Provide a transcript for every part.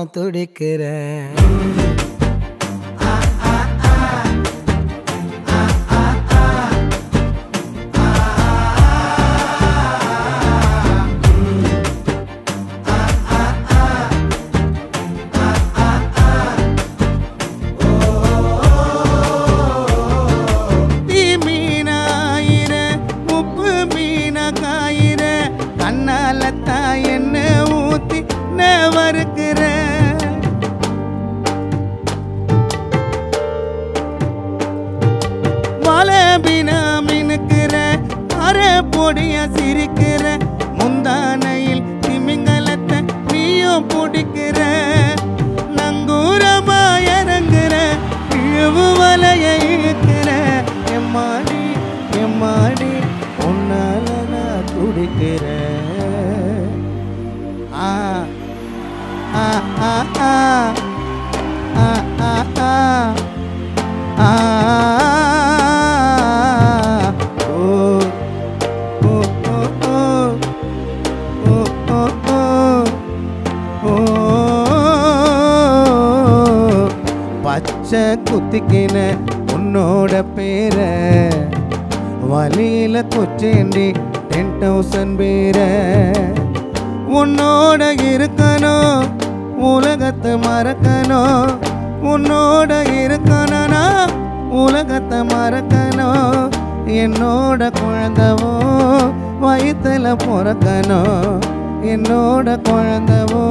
நான் துடிக்கிறேன். என்ன ஊத்தி நவருக்கிற வளபினா மினுக்கிற அரை பொடிய சிரிக்கிற முந்தானையில் திமிங்கலத்தை நீயும் பிடிக்கிற நங்கூரமா இறங்குற இழுவு வலைய இழுக்கிற எம்மாடி எம்மாடி உன்னால நான் துடிக்கிறேன். பச்சை குத்திக்கின உன்னோட பேர வழியில கொச்சேண்டி 10,000 பேர உன்னோட இருக்கணும் உலகத்தை மறக்கணும் உன்னோட இருக்கணும்னா உலகத்தை மறக்கணும் என்னோட குழந்தவோ வயிற்றுல பிறக்கணும் என்னோட குழந்தவோ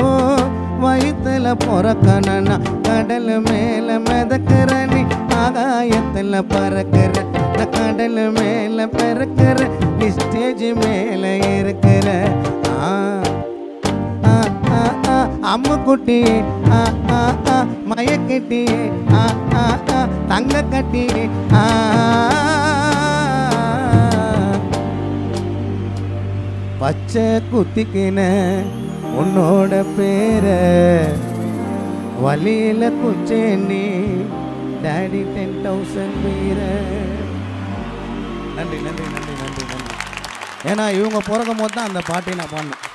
வயிற்றுல பிறக்கணும்னா கடல் மேல மிதக்கிற நீ ஆகாயத்தில் பறக்கிற கடல் மேல பிறக்கிற நீ ஸ்டேஜ் மேல இருக்கிற அம்மு குட்டி மயக்கட்டி தங்க கட்டி பச்சை குத்திக்கின உன்னோட பேர வழியில குச்சேண்டி டாடி 10,000 பேர. நன்றி நன்றி நன்றி நன்றி நன்றி. ஏன்னா இவங்க பிறக்கும் போது தான் அந்த பாட்டை நான் பாடினேன்.